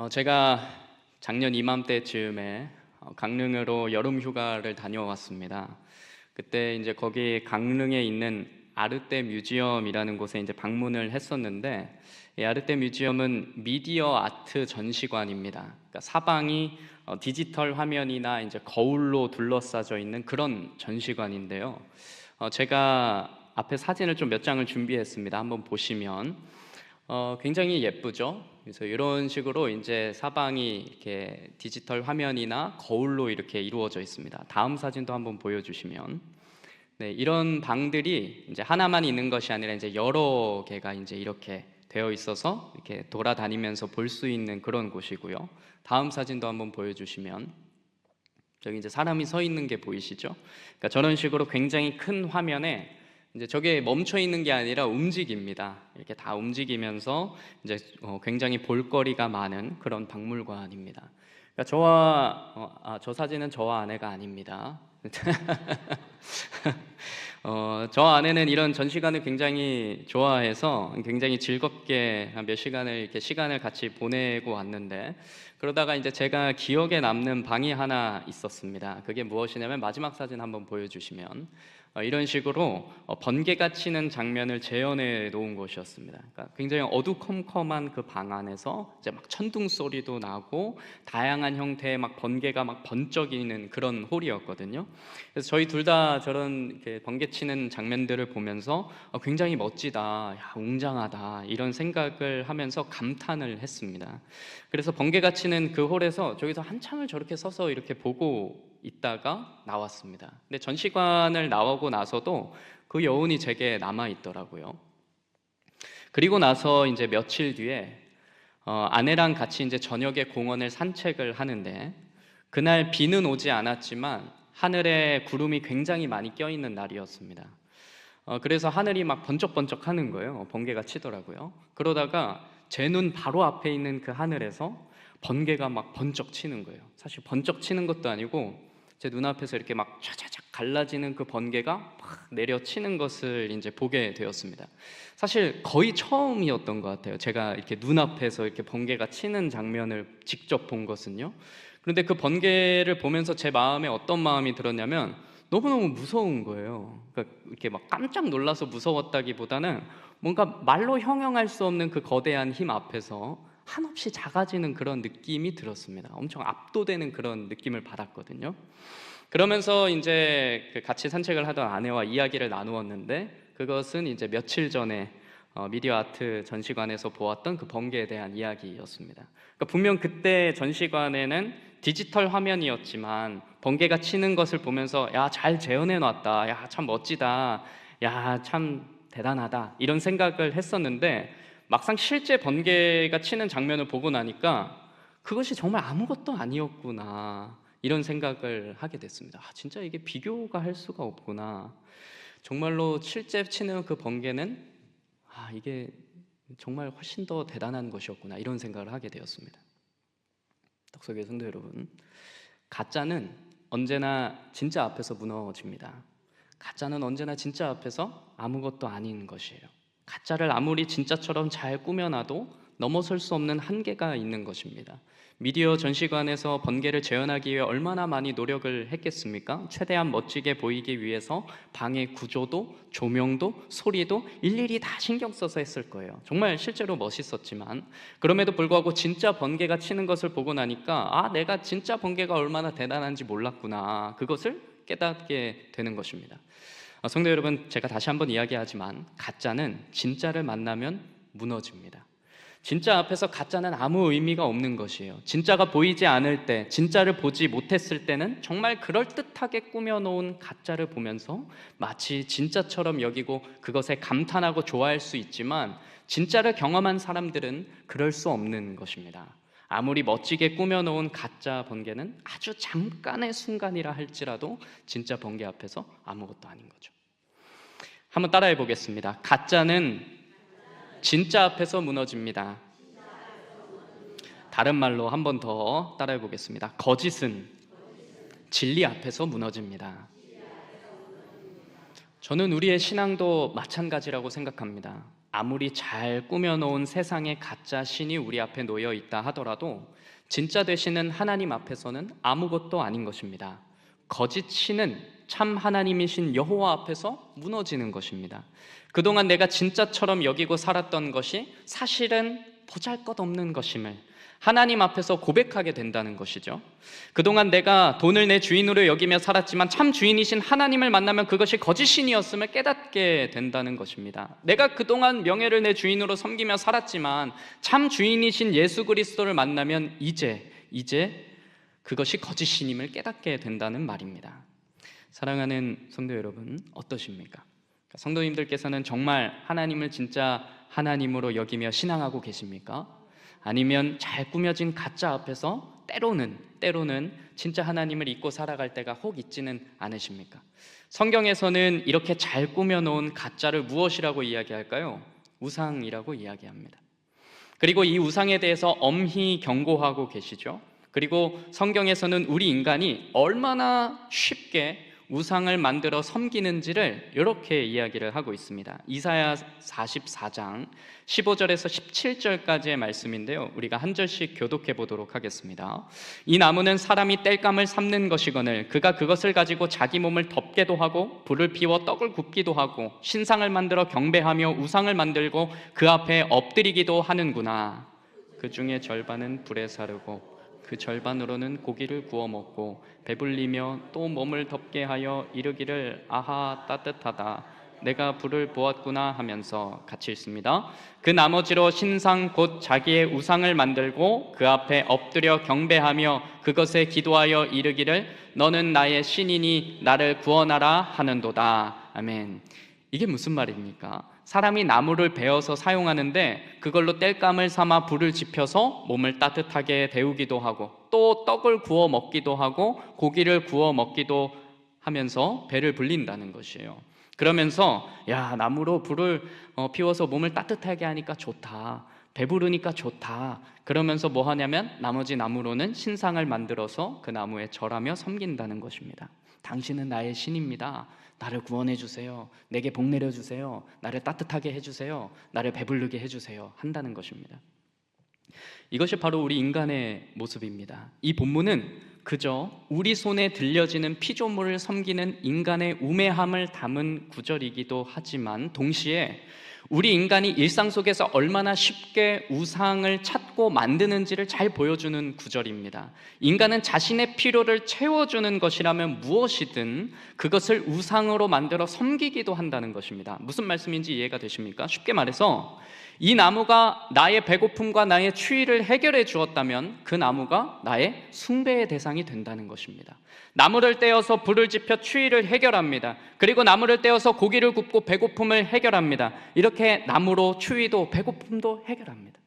제가 작년 이맘때쯤에 강릉으로 여름 휴가를 다녀왔습니다. 그때 이제 거기 강릉에 있는 아르떼 뮤지엄이라는 곳에 이제 방문을 했었는데, 이 아르떼 뮤지엄은 미디어 아트 전시관입니다. 그러니까 사방이 디지털 화면이나 이제 거울로 둘러싸져 있는 그런 전시관인데요. 제가 앞에 사진을 좀 몇 장을 준비했습니다. 한번 보시면 굉장히 예쁘죠? 그래서 이런 식으로 이제 사방이 이렇게 디지털 화면이나 거울로 이렇게 이루어져 있습니다. 다음 사진도 한번 보여주시면, 네, 이런 방들이 이제 하나만 있는 것이 아니라 이제 여러 개가 이제 이렇게 되어 있어서 이렇게 돌아다니면서 볼 수 있는 그런 곳이고요. 다음 사진도 한번 보여주시면, 저기 이제 사람이 서 있는 게 보이시죠? 그러니까 저런 식으로 굉장히 큰 화면에 이제 저게 멈춰 있는 게 아니라 움직입니다. 이렇게 다 움직이면서 이제 굉장히 볼거리가 많은 그런 박물관입니다. 그러니까 저 사진은 저와 아내가 아닙니다. 저 아내는 이런 전시관을 굉장히 좋아해서 굉장히 즐겁게 한 몇 시간을 이렇게 시간을 같이 보내고 왔는데, 그러다가 이제 제가 기억에 남는 방이 하나 있었습니다. 그게 무엇이냐면, 마지막 사진 한번 보여주시면 이런 식으로 번개가 치는 장면을 재현해 놓은 곳이었습니다. 그러니까 굉장히 어두컴컴한 그 방 안에서 이제 막 천둥 소리도 나고 다양한 형태의 막 번개가 막 번쩍이는 그런 홀이었거든요. 그래서 저희 둘 다 저런 이렇게 번개 치는 장면들을 보면서 굉장히 멋지다, 야, 웅장하다 이런 생각을 하면서 감탄을 했습니다. 그래서 번개가 치는 그 홀에서 저기서 한참을 저렇게 서서 이렇게 보고 있다가 나왔습니다. 근데 전시관을 나오고 나서도 그 여운이 제게 남아 있더라고요. 그리고 나서 이제 며칠 뒤에 아내랑 같이 이제 저녁에 공원을 산책을 하는데, 그날 비는 오지 않았지만 하늘에 구름이 굉장히 많이 껴있는 날이었습니다. 그래서 하늘이 막 번쩍번쩍 하는 거예요. 번개가 치더라고요. 그러다가 제 눈 바로 앞에 있는 그 하늘에서 번개가 막 번쩍 치는 거예요. 사실 번쩍 치는 것도 아니고 제 눈앞에서 이렇게 막 촤촤촤 갈라지는 그 번개가 막 내려치는 것을 이제 보게 되었습니다. 사실 거의 처음이었던 것 같아요. 제가 이렇게 눈앞에서 이렇게 번개가 치는 장면을 직접 본 것은요. 그런데 그 번개를 보면서 제 마음에 어떤 마음이 들었냐면, 너무너무 무서운 거예요. 그러니까 이렇게 막 깜짝 놀라서 무서웠다기보다는 뭔가 말로 형용할 수 없는 그 거대한 힘 앞에서 한없이 작아지는 그런 느낌이 들었습니다. 엄청 압도되는 그런 느낌을 받았거든요. 그러면서 이제 같이 산책을 하던 아내와 이야기를 나누었는데, 그것은 이제 며칠 전에 미디어 아트 전시관에서 보았던 그 번개에 대한 이야기였습니다. 그러니까 분명 그때 전시관에는 디지털 화면이었지만 번개가 치는 것을 보면서, 야, 잘 재현해 놨다, 야, 참 멋지다, 야, 참 대단하다 이런 생각을 했었는데, 막상 실제 번개가 치는 장면을 보고 나니까 그것이 정말 아무것도 아니었구나 이런 생각을 하게 됐습니다. 진짜 이게 비교가 할 수가 없구나. 정말로 실제 치는 그 번개는 이게 정말 훨씬 더 대단한 것이었구나 이런 생각을 하게 되었습니다. 덕석의 성도 여러분, 가짜는 언제나 진짜 앞에서 무너집니다. 가짜는 언제나 진짜 앞에서 아무것도 아닌 것이에요. 가짜를 아무리 진짜처럼 잘 꾸며놔도 넘어설 수 없는 한계가 있는 것입니다. 미디어 전시관에서 번개를 재현하기 위해 얼마나 많이 노력을 했겠습니까? 최대한 멋지게 보이기 위해서 방의 구조도 조명도 소리도 일일이 다 신경 써서 했을 거예요. 정말 실제로 멋있었지만, 그럼에도 불구하고 진짜 번개가 치는 것을 보고 나니까 내가 진짜 번개가 얼마나 대단한지 몰랐구나, 그것을 깨닫게 되는 것입니다. 성도 여러분, 제가 다시 한번 이야기하지만 가짜는 진짜를 만나면 무너집니다. 진짜 앞에서 가짜는 아무 의미가 없는 것이에요. 진짜가 보이지 않을 때, 진짜를 보지 못했을 때는 정말 그럴듯하게 꾸며놓은 가짜를 보면서 마치 진짜처럼 여기고 그것에 감탄하고 좋아할 수 있지만, 진짜를 경험한 사람들은 그럴 수 없는 것입니다. 아무리 멋지게 꾸며놓은 가짜 번개는 아주 잠깐의 순간이라 할지라도 진짜 번개 앞에서 아무것도 아닌 거죠. 한번 따라해 보겠습니다. 가짜는 진짜 앞에서 무너집니다. 다른 말로 한 번 더 따라해 보겠습니다. 거짓은 진리 앞에서 무너집니다. 저는 우리의 신앙도 마찬가지라고 생각합니다. 아무리 잘 꾸며놓은 세상의 가짜 신이 우리 앞에 놓여 있다 하더라도 진짜 되시는 하나님 앞에서는 아무것도 아닌 것입니다. 거짓 신은 참 하나님이신 여호와 앞에서 무너지는 것입니다. 그동안 내가 진짜처럼 여기고 살았던 것이 사실은 보잘것없는 것임을 하나님 앞에서 고백하게 된다는 것이죠. 그동안 내가 돈을 내 주인으로 여기며 살았지만 참 주인이신 하나님을 만나면 그것이 거짓신이었음을 깨닫게 된다는 것입니다. 내가 그동안 명예를 내 주인으로 섬기며 살았지만 참 주인이신 예수 그리스도를 만나면 이제 그것이 거짓신임을 깨닫게 된다는 말입니다. 사랑하는 성도 여러분, 어떠십니까? 성도님들께서는 정말 하나님을 진짜 하나님으로 여기며 신앙하고 계십니까? 아니면 잘 꾸며진 가짜 앞에서 때로는 진짜 하나님을 잊고 살아갈 때가 혹 있지는 않으십니까? 성경에서는 이렇게 잘 꾸며놓은 가짜를 무엇이라고 이야기할까요? 우상이라고 이야기합니다. 그리고 이 우상에 대해서 엄히 경고하고 계시죠. 그리고 성경에서는 우리 인간이 얼마나 쉽게 우상을 만들어 섬기는지를 이렇게 이야기를 하고 있습니다. 이사야 44장 15절에서 17절까지의 말씀인데요, 우리가 한 절씩 교독해 보도록 하겠습니다. 이 나무는 사람이 땔감을 삶는 것이거늘 그가 그것을 가지고 자기 몸을 덮게도 하고 불을 피워 떡을 굽기도 하고 신상을 만들어 경배하며 우상을 만들고 그 앞에 엎드리기도 하는구나. 그 중에 절반은 불에 사르고 그 절반으로는 고기를 구워 먹고 배불리며 또 몸을 덮게 하여 이르기를 아하 따뜻하다 내가 불을 보았구나 하면서 같이 읽습니다. 그 나머지로 신상 곧 자기의 우상을 만들고 그 앞에 엎드려 경배하며 그것에 기도하여 이르기를 너는 나의 신이니 나를 구원하라 하는도다. 아멘. 이게 무슨 말입니까? 사람이 나무를 베어서 사용하는데 그걸로 땔감을 삼아 불을 지펴서 몸을 따뜻하게 데우기도 하고 또 떡을 구워 먹기도 하고 고기를 구워 먹기도 하면서 배를 불린다는 것이에요. 그러면서 야, 나무로 불을 피워서 몸을 따뜻하게 하니까 좋다, 배부르니까 좋다, 그러면서 뭐 하냐면 나머지 나무로는 신상을 만들어서 그 나무에 절하며 섬긴다는 것입니다. 당신은 나의 신입니다. 나를 구원해 주세요. 내게 복 내려 주세요. 나를 따뜻하게 해주세요. 나를 배부르게 해주세요. 한다는 것입니다. 이것이 바로 우리 인간의 모습입니다. 이 본문은 그저 우리 손에 들려지는 피조물을 섬기는 인간의 우매함을 담은 구절이기도 하지만 동시에 우리 인간이 일상 속에서 얼마나 쉽게 우상을 찾고 만드는지를 잘 보여주는 구절입니다. 인간은 자신의 필요를 채워주는 것이라면 무엇이든 그것을 우상으로 만들어 섬기기도 한다는 것입니다. 무슨 말씀인지 이해가 되십니까? 쉽게 말해서 이 나무가 나의 배고픔과 나의 추위를 해결해 주었다면 그 나무가 나의 숭배의 대상이 된다는 것입니다. 나무를 떼어서 불을 지펴 추위를 해결합니다. 그리고 나무를 떼어서 고기를 굽고 배고픔을 해결합니다. 이렇게 나무로 추위도 배고픔도 해결합니다.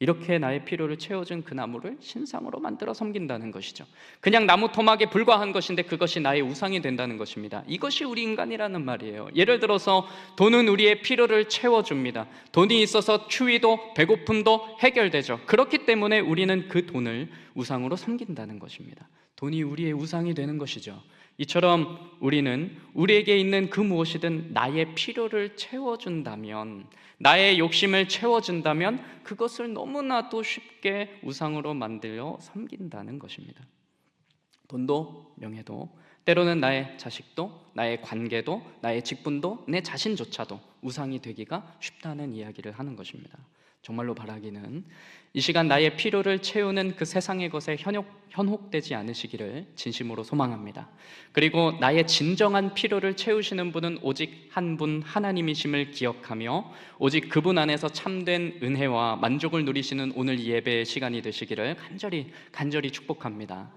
이렇게 나의 필요를 채워준 그 나무를 신상으로 만들어 섬긴다는 것이죠. 그냥 나무 토막에 불과한 것인데 그것이 나의 우상이 된다는 것입니다. 이것이 우리 인간이라는 말이에요. 예를 들어서 돈은 우리의 필요를 채워줍니다. 돈이 있어서 추위도 배고픔도 해결되죠. 그렇기 때문에 우리는 그 돈을 우상으로 섬긴다는 것입니다. 돈이 우리의 우상이 되는 것이죠. 이처럼 우리는 우리에게 있는 그 무엇이든 나의 필요를 채워준다면, 나의 욕심을 채워준다면 그것을 너무나도 쉽게 우상으로 만들어 섬긴다는 것입니다. 돈도 명예도, 때로는 나의 자식도, 나의 관계도, 나의 직분도, 내 자신조차도 우상이 되기가 쉽다는 이야기를 하는 것입니다. 정말로 바라기는 이 시간 나의 필요를 채우는 그 세상의 것에 현혹되지 않으시기를 진심으로 소망합니다. 그리고 나의 진정한 필요를 채우시는 분은 오직 한 분 하나님이심을 기억하며 오직 그분 안에서 참된 은혜와 만족을 누리시는 오늘 예배의 시간이 되시기를 간절히 축복합니다.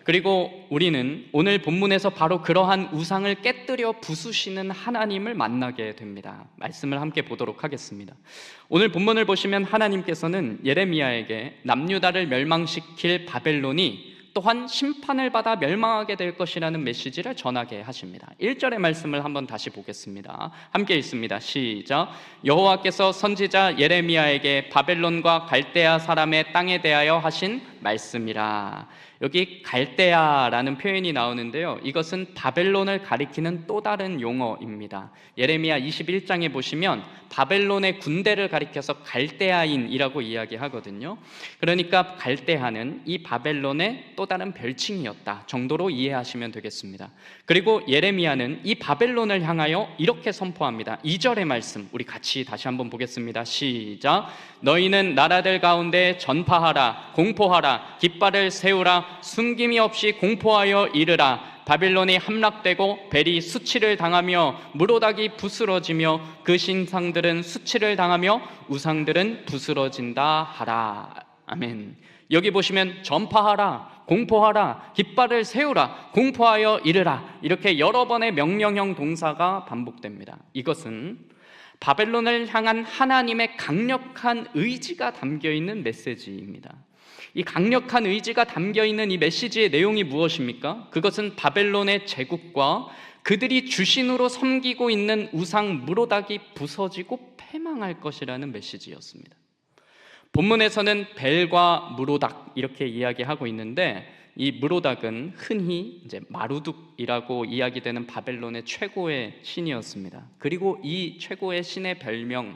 그리고 우리는 오늘 본문에서 바로 그러한 우상을 깨뜨려 부수시는 하나님을 만나게 됩니다. 말씀을 함께 보도록 하겠습니다. 오늘 본문을 보시면 하나님께서는 예레미야에게 남유다를 멸망시킬 바벨론이 또한 심판을 받아 멸망하게 될 것이라는 메시지를 전하게 하십니다. 1절의 말씀을 한번 다시 보겠습니다. 함께 읽습니다. 시작. 여호와께서 선지자 예레미야에게 바벨론과 갈대아 사람의 땅에 대하여 하신 말씀이라. 여기 갈대아라는 표현이 나오는데요, 이것은 바벨론을 가리키는 또 다른 용어입니다. 예레미야 21장에 보시면 바벨론의 군대를 가리켜서 갈대아인이라고 이야기하거든요. 그러니까 갈대아는 이 바벨론의 또 다른 별칭이었다 정도로 이해하시면 되겠습니다. 그리고 예레미야는 이 바벨론을 향하여 이렇게 선포합니다. 2절의 말씀 우리 같이 다시 한번 보겠습니다. 시작. 너희는 나라들 가운데 전파하라, 공포하라, 깃발을 세우라, 숨김이 없이 공포하여 이르라. 바벨론이 함락되고 벨이 수치를 당하며 무로닥이 부스러지며 그 신상들은 수치를 당하며 우상들은 부스러진다 하라. 아멘. 여기 보시면 전파하라, 공포하라, 깃발을 세우라, 공포하여 이르라, 이렇게 여러 번의 명령형 동사가 반복됩니다. 이것은 바벨론을 향한 하나님의 강력한 의지가 담겨있는 메시지입니다. 이 강력한 의지가 담겨있는 이 메시지의 내용이 무엇입니까? 그것은 바벨론의 제국과 그들이 주신으로 섬기고 있는 우상 무로닥이 부서지고 패망할 것이라는 메시지였습니다. 본문에서는 벨과 무로닥 이렇게 이야기하고 있는데, 이 무로닥은 흔히 이제 마루둑이라고 이야기되는 바벨론의 최고의 신이었습니다. 그리고 이 최고의 신의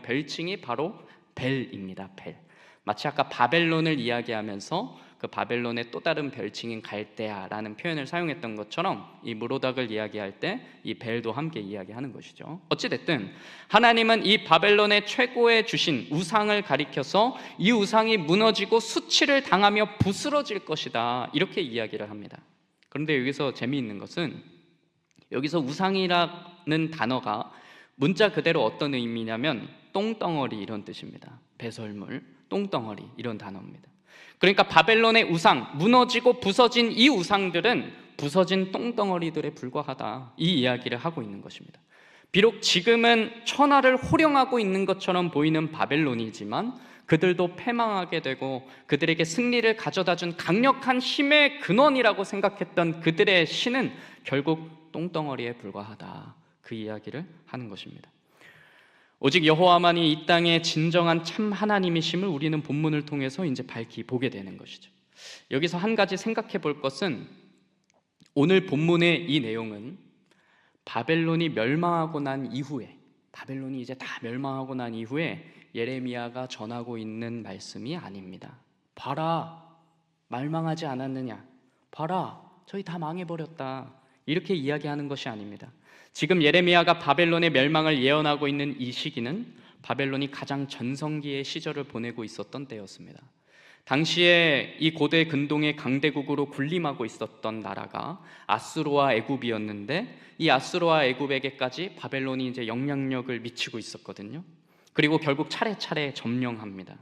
별칭이 바로 벨입니다. 벨. 마치 아까 바벨론을 이야기하면서 그 바벨론의 또 다른 별칭인 갈대아라는 표현을 사용했던 것처럼 이 무로닥을 이야기할 때 이 벨도 함께 이야기하는 것이죠. 어찌됐든 하나님은 이 바벨론의 최고의 주신 우상을 가리켜서 이 우상이 무너지고 수치를 당하며 부스러질 것이다 이렇게 이야기를 합니다. 그런데 여기서 재미있는 것은 여기서 우상이라는 단어가 문자 그대로 어떤 의미냐면 똥덩어리 이런 뜻입니다. 배설물, 똥덩어리 이런 단어입니다. 그러니까 바벨론의 우상, 무너지고 부서진 이 우상들은 부서진 똥덩어리들에 불과하다, 이 이야기를 하고 있는 것입니다. 비록 지금은 천하를 호령하고 있는 것처럼 보이는 바벨론이지만 그들도 패망하게 되고 그들에게 승리를 가져다준 강력한 힘의 근원이라고 생각했던 그들의 신은 결국 똥덩어리에 불과하다, 그 이야기를 하는 것입니다. 오직 여호와만이 이 땅의 진정한 참 하나님이심을 우리는 본문을 통해서 이제 밝히 보게 되는 것이죠. 여기서 한 가지 생각해 볼 것은, 오늘 본문의 이 내용은 바벨론이 멸망하고 난 이후에, 바벨론이 이제 다 멸망하고 난 이후에 예레미야가 전하고 있는 말씀이 아닙니다. 봐라, 멸망하지 않았느냐, 봐라, 저희 다 망해버렸다, 이렇게 이야기하는 것이 아닙니다. 지금 예레미야가 바벨론의 멸망을 예언하고 있는 이 시기는 바벨론이 가장 전성기의 시절을 보내고 있었던 때였습니다. 당시에 이 고대 근동의 강대국으로 군림하고 있었던 나라가 아수르와 애굽이었는데, 이 아수르와 애굽에게까지 바벨론이 이제 영향력을 미치고 있었거든요. 그리고 결국 차례차례 점령합니다.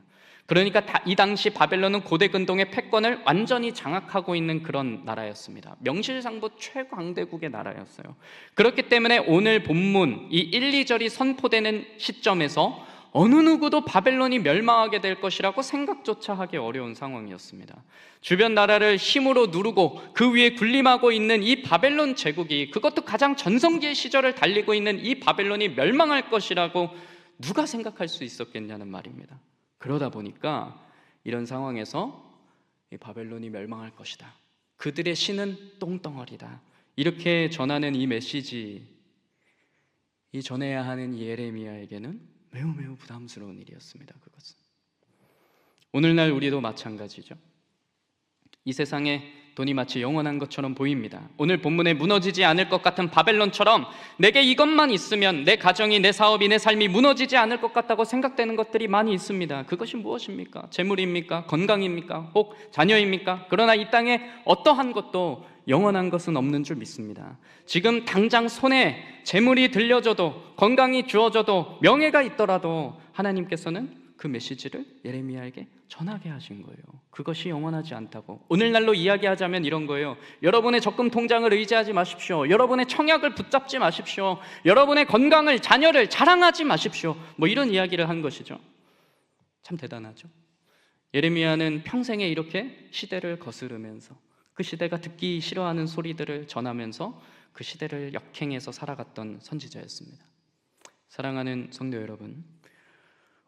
그러니까 이 당시 바벨론은 고대 근동의 패권을 완전히 장악하고 있는 그런 나라였습니다. 명실상부 최강대국의 나라였어요. 그렇기 때문에 오늘 본문 이 1, 2절이 선포되는 시점에서 어느 누구도 바벨론이 멸망하게 될 것이라고 생각조차 하기 어려운 상황이었습니다. 주변 나라를 힘으로 누르고 그 위에 군림하고 있는 이 바벨론 제국이, 그것도 가장 전성기의 시절을 달리고 있는 이 바벨론이 멸망할 것이라고 누가 생각할 수 있었겠냐는 말입니다. 그러다 보니까 이런 상황에서 이 바벨론이 멸망할 것이다, 그들의 신은 똥덩어리다, 이렇게 전하는 이 메시지, 이 전해야 하는 예레미야에게는 매우 부담스러운 일이었습니다. 그것은 오늘날 우리도 마찬가지죠. 이 세상에 돈이 마치 영원한 것처럼 보입니다. 오늘 본문에 무너지지 않을 것 같은 바벨론처럼 내게 이것만 있으면 내 가정이, 내 사업이, 내 삶이 무너지지 않을 것 같다고 생각되는 것들이 많이 있습니다. 그것이 무엇입니까? 재물입니까? 건강입니까? 혹 자녀입니까? 그러나 이 땅에 어떠한 것도 영원한 것은 없는 줄 믿습니다. 지금 당장 손에 재물이 들려줘도, 건강이 주어져도, 명예가 있더라도 하나님께서는 그 메시지를 예레미야에게 전하게 하신 거예요. 그것이 영원하지 않다고. 오늘날로 이야기하자면 이런 거예요. 여러분의 적금 통장을 의지하지 마십시오. 여러분의 청약을 붙잡지 마십시오. 여러분의 건강을, 자녀를 자랑하지 마십시오. 뭐 이런 이야기를 한 것이죠. 참 대단하죠. 예레미야는 평생에 이렇게 시대를 거스르면서 그 시대가 듣기 싫어하는 소리들을 전하면서 그 시대를 역행해서 살아갔던 선지자였습니다. 사랑하는 성도 여러분,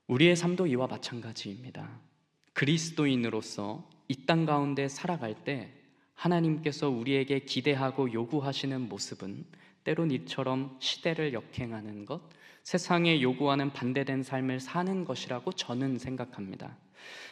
우리의 삶도 이와 마찬가지입니다. 그리스도인으로서 이 땅 가운데 살아갈 때 하나님께서 우리에게 기대하고 요구하시는 모습은 때론 이처럼 시대를 역행하는 것, 세상에 요구하는 반대된 삶을 사는 것이라고 저는 생각합니다.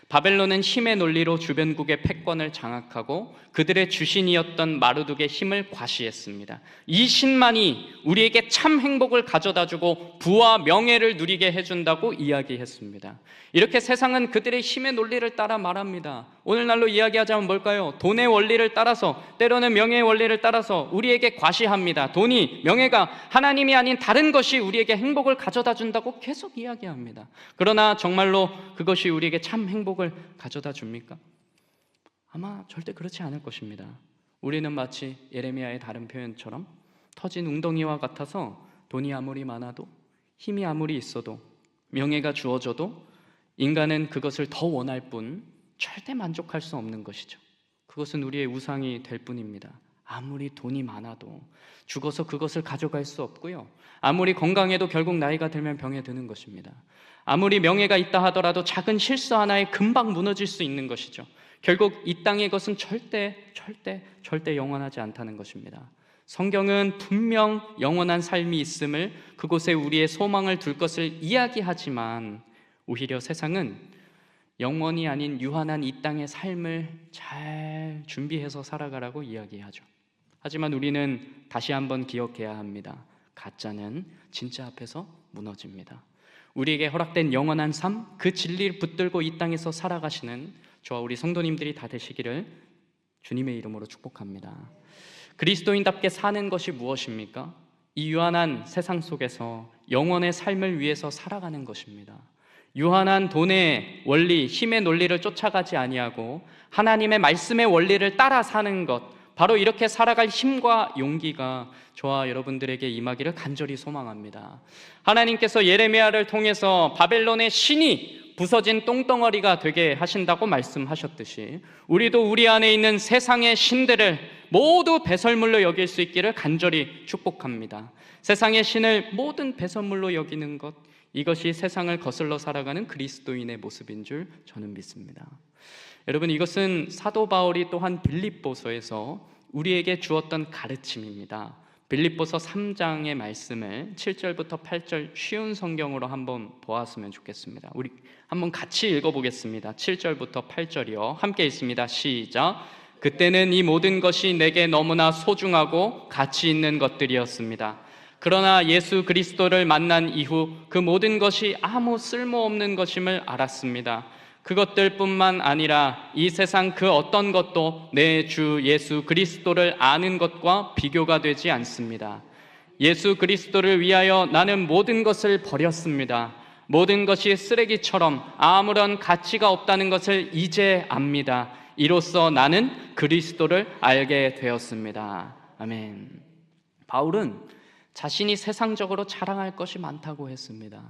바벨론은 힘의 논리로 주변국의 패권을 장악하고 그들의 주신이었던 마르둑의 힘을 과시했습니다. 이 신만이 우리에게 참 행복을 가져다주고 부와 명예를 누리게 해준다고 이야기했습니다. 이렇게 세상은 그들의 힘의 논리를 따라 말합니다. 오늘날로 이야기하자면 뭘까요? 돈의 원리를 따라서, 때로는 명예의 원리를 따라서 우리에게 과시합니다. 돈이, 명예가 하나님이 아닌 다른 것이 우리에게 행복을 가져다 준다고 계속 이야기합니다. 그러나 정말로 그것이 우리에게 참 행복을 가져다 줍니까? 아마 절대 그렇지 않을 것입니다. 우리는 마치 예레미야의 다른 표현처럼 터진 웅덩이와 같아서 돈이 아무리 많아도, 힘이 아무리 있어도, 명예가 주어져도 인간은 그것을 더 원할 뿐 절대 만족할 수 없는 것이죠. 그것은 우리의 우상이 될 뿐입니다. 아무리 돈이 많아도 죽어서 그것을 가져갈 수 없고요, 아무리 건강해도 결국 나이가 들면 병에 드는 것입니다. 아무리 명예가 있다 하더라도 작은 실수 하나에 금방 무너질 수 있는 것이죠. 결국 이 땅의 것은 절대 영원하지 않다는 것입니다. 성경은 분명 영원한 삶이 있음을, 그곳에 우리의 소망을 둘 것을 이야기하지만 오히려 세상은 영원이 아닌 유한한 이 땅의 삶을 잘 준비해서 살아가라고 이야기하죠. 하지만 우리는 다시 한번 기억해야 합니다. 가짜는 진짜 앞에서 무너집니다. 우리에게 허락된 영원한 삶, 그 진리를 붙들고 이 땅에서 살아가시는 저와 우리 성도님들이 다 되시기를 주님의 이름으로 축복합니다. 그리스도인답게 사는 것이 무엇입니까? 이 유한한 세상 속에서 영원의 삶을 위해서 살아가는 것입니다. 유한한 돈의 원리, 힘의 논리를 쫓아가지 아니하고 하나님의 말씀의 원리를 따라 사는 것, 바로 이렇게 살아갈 힘과 용기가 저와 여러분들에게 임하기를 간절히 소망합니다. 하나님께서 예레미야를 통해서 바벨론의 신이 부서진 똥덩어리가 되게 하신다고 말씀하셨듯이 우리도 우리 안에 있는 세상의 신들을 모두 배설물로 여길 수 있기를 간절히 축복합니다. 세상의 신을 모든 배설물로 여기는 것, 이것이 세상을 거슬러 살아가는 그리스도인의 모습인 줄 저는 믿습니다. 여러분, 이것은 사도 바울이 또한 빌립보서에서 우리에게 주었던 가르침입니다. 빌립보서 3장의 말씀을 7절부터 8절 쉬운 성경으로 한번 보았으면 좋겠습니다. 우리 한번 같이 읽어보겠습니다. 7절부터 8절이요, 함께 읽습니다. 시작. 그때는 이 모든 것이 내게 너무나 소중하고 가치 있는 것들이었습니다. 그러나 예수 그리스도를 만난 이후 그 모든 것이 아무 쓸모없는 것임을 알았습니다. 그것들뿐만 아니라 이 세상 그 어떤 것도 내 주 예수 그리스도를 아는 것과 비교가 되지 않습니다. 예수 그리스도를 위하여 나는 모든 것을 버렸습니다. 모든 것이 쓰레기처럼 아무런 가치가 없다는 것을 이제 압니다. 이로써 나는 그리스도를 알게 되었습니다. 아멘. 바울은 자신이 세상적으로 자랑할 것이 많다고 했습니다.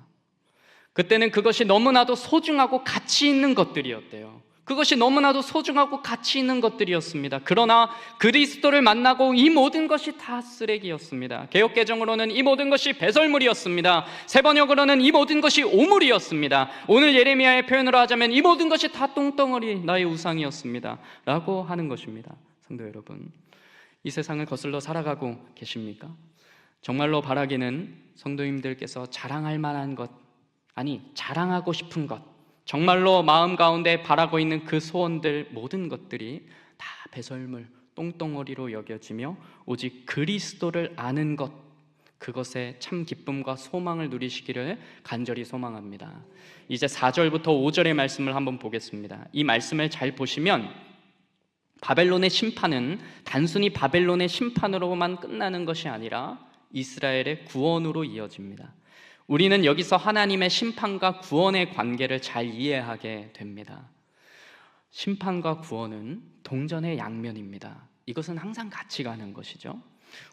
그때는 그것이 너무나도 소중하고 가치 있는 것들이었대요. 그것이 너무나도 소중하고 가치 있는 것들이었습니다. 그러나 그리스도를 만나고 이 모든 것이 다 쓰레기였습니다. 개역개정으로는 이 모든 것이 배설물이었습니다. 세번역으로는 이 모든 것이 오물이었습니다. 오늘 예레미야의 표현으로 하자면 이 모든 것이 다 똥덩어리, 나의 우상이었습니다 라고 하는 것입니다. 성도 여러분, 이 세상을 거슬러 살아가고 계십니까? 정말로 바라기는 성도님들께서 자랑할 만한 것, 아니 자랑하고 싶은 것, 정말로 마음 가운데 바라고 있는 그 소원들, 모든 것들이 다 배설물, 똥덩어리로 여겨지며 오직 그리스도를 아는 것, 그것에 참 기쁨과 소망을 누리시기를 간절히 소망합니다. 이제 4절부터 5절의 말씀을 한번 보겠습니다. 이 말씀을 잘 보시면 바벨론의 심판은 단순히 바벨론의 심판으로만 끝나는 것이 아니라 이스라엘의 구원으로 이어집니다. 우리는 여기서 하나님의 심판과 구원의 관계를 잘 이해하게 됩니다. 심판과 구원은 동전의 양면입니다. 이것은 항상 같이 가는 것이죠.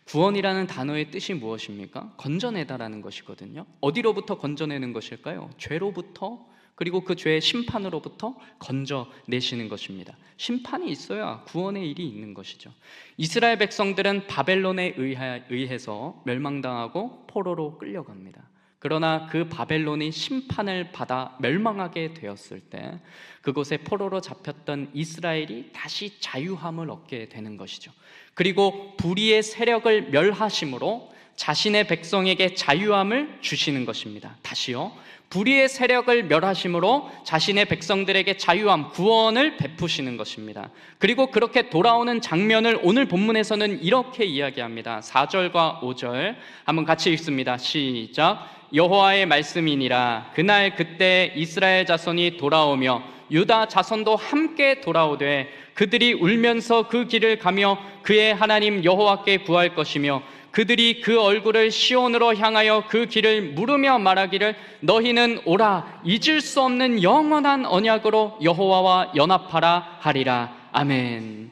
구원이라는 단어의 뜻이 무엇입니까? 건져내다라는 것이거든요. 어디로부터 건져내는 것일까요? 죄로부터, 그리고 그 죄의 심판으로부터 건져내시는 것입니다. 심판이 있어야 구원의 일이 있는 것이죠. 이스라엘 백성들은 바벨론에 의해서 멸망당하고 포로로 끌려갑니다. 그러나 그 바벨론이 심판을 받아 멸망하게 되었을 때 그곳에 포로로 잡혔던 이스라엘이 다시 자유함을 얻게 되는 것이죠. 그리고 불의의 세력을 멸하심으로 자신의 백성에게 자유함을 주시는 것입니다. 다시요. 불의의 세력을 멸하심으로 자신의 백성들에게 자유함, 구원을 베푸시는 것입니다. 그리고 그렇게 돌아오는 장면을 오늘 본문에서는 이렇게 이야기합니다. 4절과 5절 한번 같이 읽습니다. 시작. 여호와의 말씀이니라. 그날 그때 이스라엘 자손이 돌아오며 유다 자손도 함께 돌아오되 그들이 울면서 그 길을 가며 그의 하나님 여호와께 구할 것이며 그들이 그 얼굴을 시온으로 향하여 그 길을 물으며 말하기를 너희는 오라 잊을 수 없는 영원한 언약으로 여호와와 연합하라 하리라. 아멘.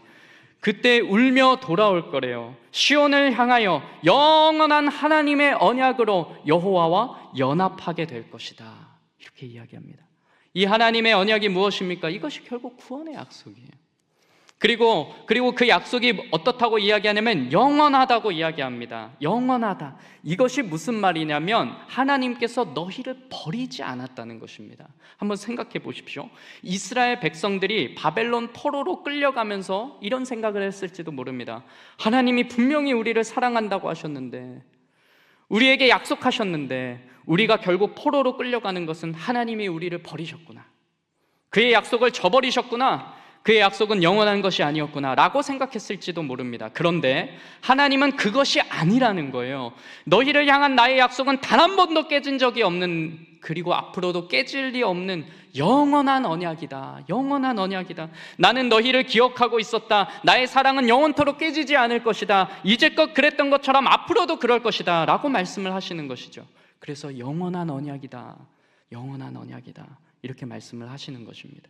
그때 울며 돌아올 거래요. 시온을 향하여 영원한 하나님의 언약으로 여호와와 연합하게 될 것이다. 이렇게 이야기합니다. 이 하나님의 언약이 무엇입니까? 이것이 결국 구원의 약속이에요. 그리고 그 약속이 어떻다고 이야기하냐면 영원하다고 이야기합니다. 영원하다. 이것이 무슨 말이냐면 하나님께서 너희를 버리지 않았다는 것입니다. 한번 생각해 보십시오. 이스라엘 백성들이 바벨론 포로로 끌려가면서 이런 생각을 했을지도 모릅니다. 하나님이 분명히 우리를 사랑한다고 하셨는데, 우리에게 약속하셨는데 우리가 결국 포로로 끌려가는 것은 하나님이 우리를 버리셨구나, 그의 약속을 저버리셨구나, 그의 약속은 영원한 것이 아니었구나 라고 생각했을지도 모릅니다. 그런데 하나님은 그것이 아니라는 거예요. 너희를 향한 나의 약속은 단 한 번도 깨진 적이 없는, 그리고 앞으로도 깨질 리 없는 영원한 언약이다. 영원한 언약이다. 나는 너희를 기억하고 있었다. 나의 사랑은 영원토록 깨지지 않을 것이다. 이제껏 그랬던 것처럼 앞으로도 그럴 것이다 라고 말씀을 하시는 것이죠. 그래서 영원한 언약이다, 영원한 언약이다, 이렇게 말씀을 하시는 것입니다.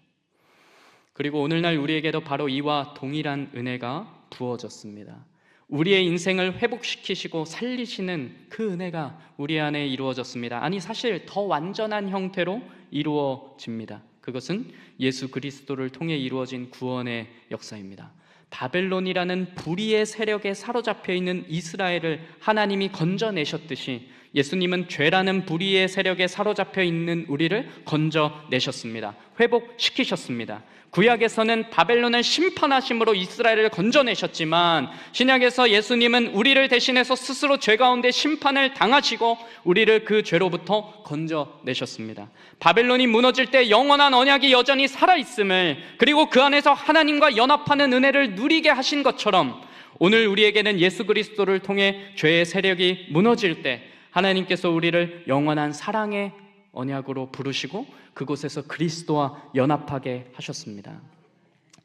그리고 오늘날 우리에게도 바로 이와 동일한 은혜가 부어졌습니다. 우리의 인생을 회복시키시고 살리시는 그 은혜가 우리 안에 이루어졌습니다. 아니, 사실 더 완전한 형태로 이루어집니다. 그것은 예수 그리스도를 통해 이루어진 구원의 역사입니다. 바벨론이라는 불의의 세력에 사로잡혀 있는 이스라엘을 하나님이 건져내셨듯이 예수님은 죄라는 불의의 세력에 사로잡혀 있는 우리를 건져내셨습니다. 회복시키셨습니다. 구약에서는 바벨론을 심판하심으로 이스라엘을 건져내셨지만 신약에서 예수님은 우리를 대신해서 스스로 죄 가운데 심판을 당하시고 우리를 그 죄로부터 건져내셨습니다. 바벨론이 무너질 때 영원한 언약이 여전히 살아있음을, 그리고 그 안에서 하나님과 연합하는 은혜를 누리게 하신 것처럼 오늘 우리에게는 예수 그리스도를 통해 죄의 세력이 무너질 때 하나님께서 우리를 영원한 사랑의 언약으로 부르시고 그곳에서 그리스도와 연합하게 하셨습니다.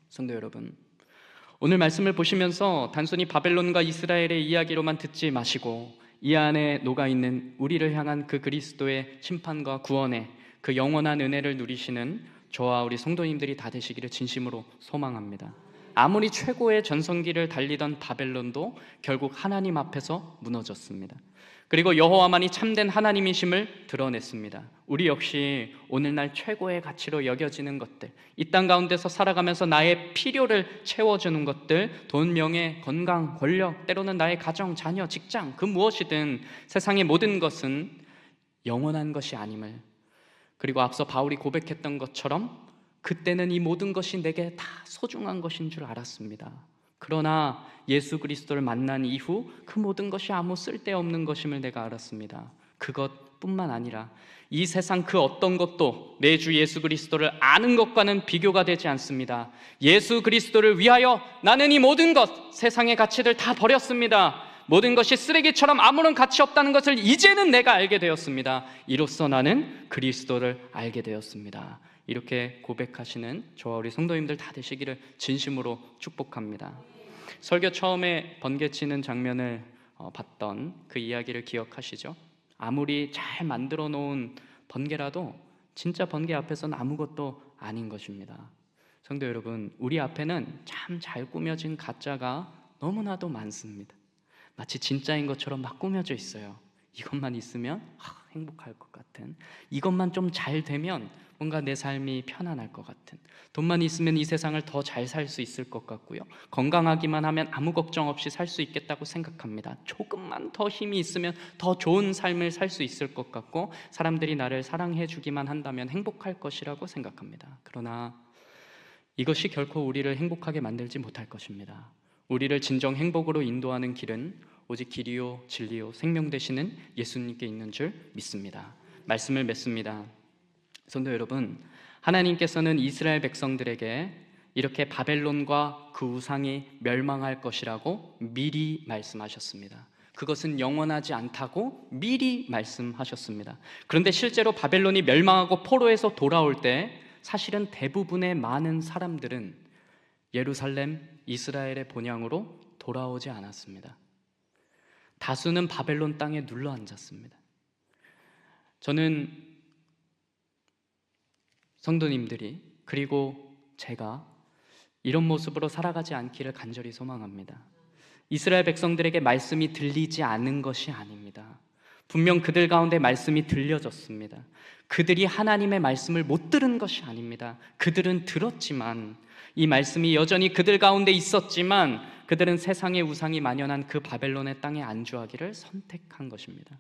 성도 여러분, 오늘 말씀을 보시면서 단순히 바벨론과 이스라엘의 이야기로만 듣지 마시고 이 안에 녹아있는 우리를 향한 그 그리스도의 심판과 구원의 그 영원한 은혜를 누리시는 저와 우리 성도님들이 다 되시기를 진심으로 소망합니다. 아무리 최고의 전성기를 달리던 바벨론도 결국 하나님 앞에서 무너졌습니다. 그리고 여호와만이 참된 하나님이심을 드러냈습니다. 우리 역시 오늘날 최고의 가치로 여겨지는 것들, 이 땅 가운데서 살아가면서 나의 필요를 채워주는 것들, 돈, 명예, 건강, 권력, 때로는 나의 가정, 자녀, 직장, 그 무엇이든 세상의 모든 것은 영원한 것이 아님을, 그리고 앞서 바울이 고백했던 것처럼 그때는 이 모든 것이 내게 다 소중한 것인 줄 알았습니다. 그러나 예수 그리스도를 만난 이후 그 모든 것이 아무 쓸데없는 것임을 내가 알았습니다. 그것뿐만 아니라 이 세상 그 어떤 것도 내 주 예수 그리스도를 아는 것과는 비교가 되지 않습니다. 예수 그리스도를 위하여 나는 이 모든 것, 세상의 가치들 다 버렸습니다. 모든 것이 쓰레기처럼 아무런 가치 없다는 것을 이제는 내가 알게 되었습니다. 이로써 나는 그리스도를 알게 되었습니다. 이렇게 고백하시는 저와 우리 성도님들 다 되시기를 진심으로 축복합니다. 설교 처음에 번개치는 장면을 봤던 그 이야기를 기억하시죠? 아무리 잘 만들어 놓은 번개라도 진짜 번개 앞에서는 아무것도 아닌 것입니다. 성도 여러분, 우리 앞에는 참 잘 꾸며진 가짜가 너무나도 많습니다. 마치 진짜인 것처럼 막 꾸며져 있어요. 이것만 있으면 행복할 것 같은, 이것만 좀 잘 되면 뭔가 내 삶이 편안할 것 같은, 돈만 있으면 이 세상을 더 잘 살 수 있을 것 같고요, 건강하기만 하면 아무 걱정 없이 살 수 있겠다고 생각합니다. 조금만 더 힘이 있으면 더 좋은 삶을 살 수 있을 것 같고, 사람들이 나를 사랑해 주기만 한다면 행복할 것이라고 생각합니다. 그러나 이것이 결코 우리를 행복하게 만들지 못할 것입니다. 우리를 진정 행복으로 인도하는 길은 오직 길이요 진리요 생명 되시는 예수님께 있는 줄 믿습니다. 말씀을 맺습니다. 성도 여러분, 하나님께서는 이스라엘 백성들에게 이렇게 바벨론과 그 우상이 멸망할 것이라고 미리 말씀하셨습니다. 그것은 영원하지 않다고 미리 말씀하셨습니다. 그런데 실제로 바벨론이 멸망하고 포로에서 돌아올 때 사실은 대부분의 많은 사람들은 예루살렘, 이스라엘의 본향으로 돌아오지 않았습니다. 다수는 바벨론 땅에 눌러 앉았습니다. 저는 성도님들이, 그리고 제가 이런 모습으로 살아가지 않기를 간절히 소망합니다. 이스라엘 백성들에게 말씀이 들리지 않은 것이 아닙니다. 분명 그들 가운데 말씀이 들려졌습니다. 그들이 하나님의 말씀을 못 들은 것이 아닙니다. 그들은 들었지만, 이 말씀이 여전히 그들 가운데 있었지만 그들은 세상의 우상이 만연한 그 바벨론의 땅에 안주하기를 선택한 것입니다.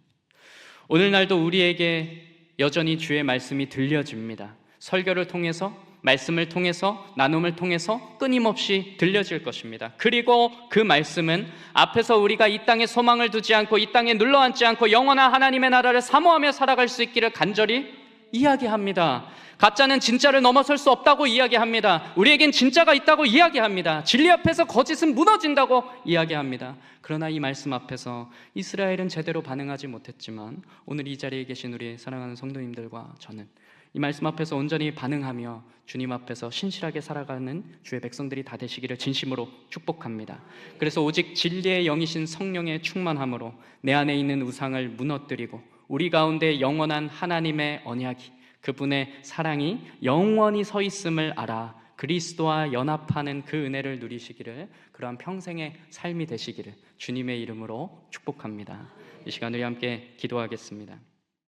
오늘날도 우리에게 여전히 주의 말씀이 들려집니다. 설교를 통해서, 말씀을 통해서, 나눔을 통해서 끊임없이 들려질 것입니다. 그리고 그 말씀은 앞에서 우리가 이 땅에 소망을 두지 않고 이 땅에 눌러앉지 않고 영원한 하나님의 나라를 사모하며 살아갈 수 있기를 간절히 이야기합니다. 가짜는 진짜를 넘어설 수 없다고 이야기합니다. 우리에겐 진짜가 있다고 이야기합니다. 진리 앞에서 거짓은 무너진다고 이야기합니다. 그러나 이 말씀 앞에서 이스라엘은 제대로 반응하지 못했지만 오늘 이 자리에 계신 우리 사랑하는 성도님들과 저는 이 말씀 앞에서 온전히 반응하며 주님 앞에서 신실하게 살아가는 주의 백성들이 다 되시기를 진심으로 축복합니다. 그래서 오직 진리의 영이신 성령의 충만함으로 내 안에 있는 우상을 무너뜨리고 우리 가운데 영원한 하나님의 언약이, 그분의 사랑이 영원히 서 있음을 알아 그리스도와 연합하는 그 은혜를 누리시기를, 그러한 평생의 삶이 되시기를 주님의 이름으로 축복합니다. 이 시간 우리 함께 기도하겠습니다.